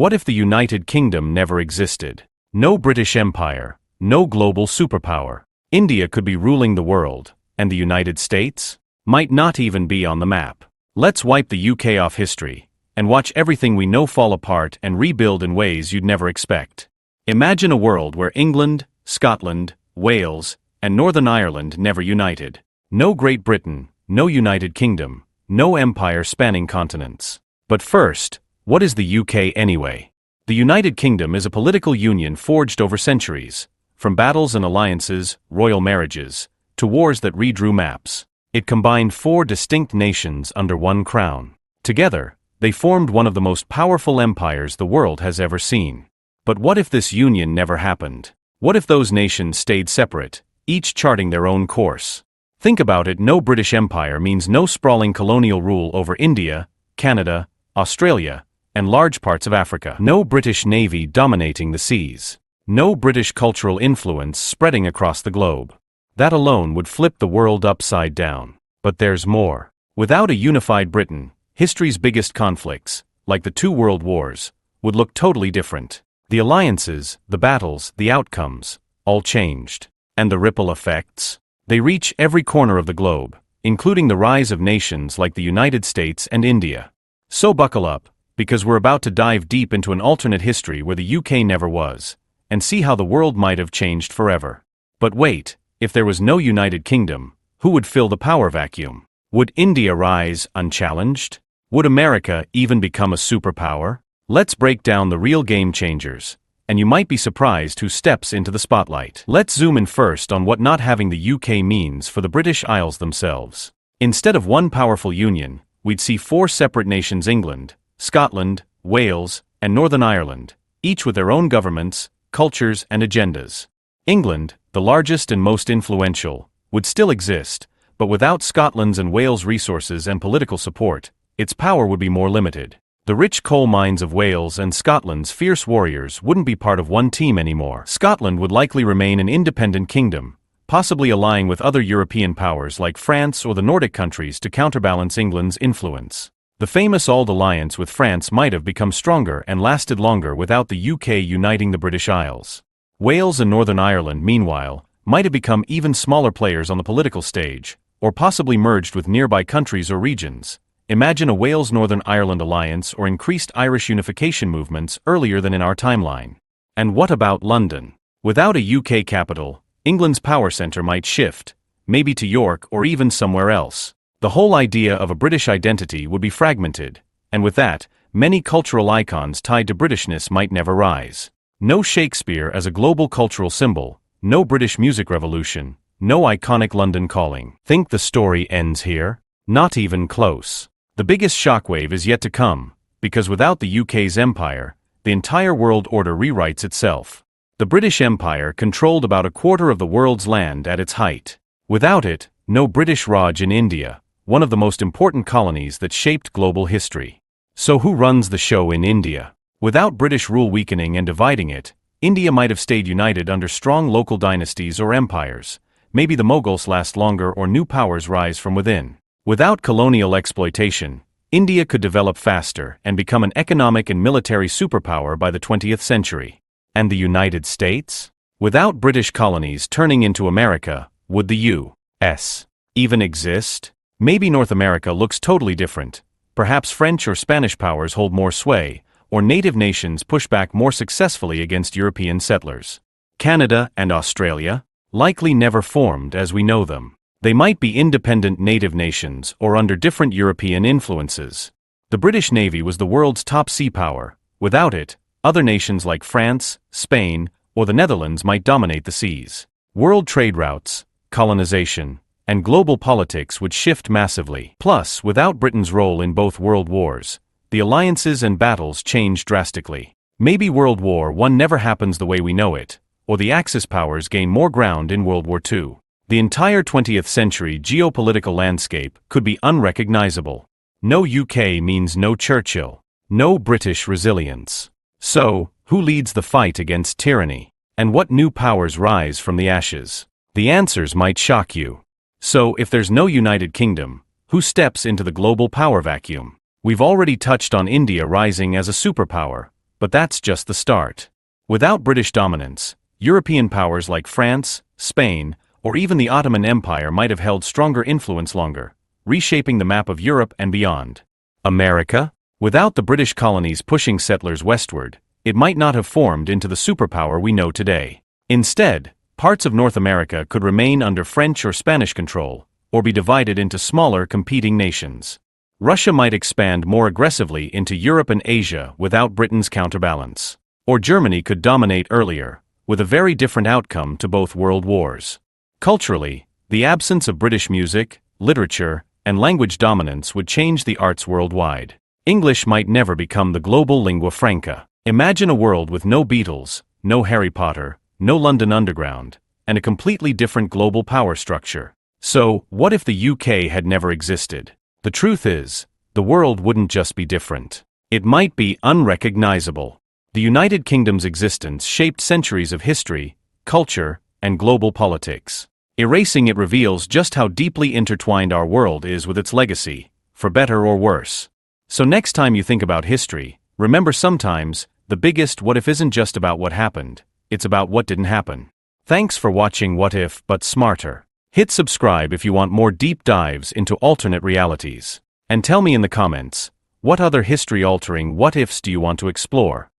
What if the United Kingdom never existed? No British Empire, no global superpower. India could be ruling the world, and the United States might not even be on the map. Let's wipe the UK off history, and watch everything we know fall apart and rebuild in ways you'd never expect. Imagine a world where England, Scotland, Wales, and Northern Ireland never united. No Great Britain, no United Kingdom, no empire spanning continents. But first, what is the UK anyway? The United Kingdom is a political union forged over centuries, from battles and alliances, royal marriages, to wars that redrew maps. It combined 4 distinct nations under one crown. Together, they formed one of the most powerful empires the world has ever seen. But what if this union never happened? What if those nations stayed separate, each charting their own course? Think about it. No British Empire means no sprawling colonial rule over India, Canada, Australia, and large parts of Africa. No British Navy dominating the seas. No British cultural influence spreading across the globe. That alone would flip the world upside down. But there's more. Without a unified Britain, history's biggest conflicts, like the 2 world wars, would look totally different. The alliances, the battles, the outcomes, all changed. And the ripple effects? They reach every corner of the globe, including the rise of nations like the United States and India. So buckle up, because we're about to dive deep into an alternate history where the UK never was, and see how the world might have changed forever. But wait, if there was no United Kingdom, who would fill the power vacuum? Would India rise unchallenged? Would America even become a superpower? Let's break down the real game changers, and you might be surprised who steps into the spotlight. Let's zoom in first on what not having the UK means for the British Isles themselves. Instead of one powerful union, we'd see 4 separate nations: England, Scotland, Wales, and Northern Ireland, each with their own governments, cultures, and agendas. England, the largest and most influential, would still exist, but without Scotland's and Wales' resources and political support, its power would be more limited. The rich coal mines of Wales and Scotland's fierce warriors wouldn't be part of one team anymore. Scotland would likely remain an independent kingdom, possibly allying with other European powers like France or the Nordic countries to counterbalance England's influence. The famous Old Alliance with France might have become stronger and lasted longer without the UK uniting the British Isles. Wales and Northern Ireland, meanwhile, might have become even smaller players on the political stage, or possibly merged with nearby countries or regions. Imagine a Wales-Northern Ireland alliance or increased Irish unification movements earlier than in our timeline. And what about London? Without a UK capital, England's power centre might shift, maybe to York or even somewhere else. The whole idea of a British identity would be fragmented, and with that, many cultural icons tied to Britishness might never rise. No Shakespeare as a global cultural symbol, no British music revolution, no iconic London calling. Think the story ends here? Not even close. The biggest shockwave is yet to come, because without the UK's empire, the entire world order rewrites itself. The British Empire controlled about a quarter of the world's land at its height. Without it, no British Raj in India, one of the most important colonies that shaped global history. So who runs the show in India? Without British rule weakening and dividing it, India might have stayed united under strong local dynasties or empires. Maybe the Mughals last longer or new powers rise from within. Without colonial exploitation, India could develop faster and become an economic and military superpower by the 20th century. And the United States? Without British colonies turning into America, would the U.S. even exist? Maybe North America looks totally different. Perhaps French or Spanish powers hold more sway, or native nations push back more successfully against European settlers. Canada and Australia? Likely never formed as we know them. They might be independent native nations or under different European influences. The British Navy was the world's top sea power. Without it, other nations like France, Spain, or the Netherlands might dominate the seas. World trade routes, colonization, and global politics would shift massively. Plus, without Britain's role in both world wars, the alliances and battles change drastically. Maybe World War I never happens the way we know it, or the Axis powers gain more ground in World War II. The entire 20th century geopolitical landscape could be unrecognizable. No UK means no Churchill, no British resilience. So, who leads the fight against tyranny? And what new powers rise from the ashes? The answers might shock you. So, if there's no United Kingdom, who steps into the global power vacuum? We've already touched on India rising as a superpower, But that's just the start. Without British dominance, European powers like France, Spain, or even the Ottoman Empire might have held stronger influence longer, reshaping the map of Europe and beyond. America? Without the British colonies pushing settlers westward, it might not have formed into the superpower we know today. Instead, parts of North America could remain under French or Spanish control, or be divided into smaller competing nations. Russia might expand more aggressively into Europe and Asia without Britain's counterbalance. Or Germany could dominate earlier, with a very different outcome to both world wars. Culturally, the absence of British music, literature, and language dominance would change the arts worldwide. English might never become the global lingua franca. Imagine a world with no Beatles, no Harry Potter, no London Underground, and a completely different global power structure. So, what if the UK had never existed? The truth is, the world wouldn't just be different. It might be unrecognizable. The United Kingdom's existence shaped centuries of history, culture, and global politics. Erasing it reveals just how deeply intertwined our world is with its legacy, for better or worse. So next time you think about history, remember sometimes, the biggest what if isn't just about what happened, it's about what didn't happen. Thanks for watching What If But Smarter. Hit subscribe if you want more deep dives into alternate realities. And tell me in the comments, what other history-altering what-ifs do you want to explore?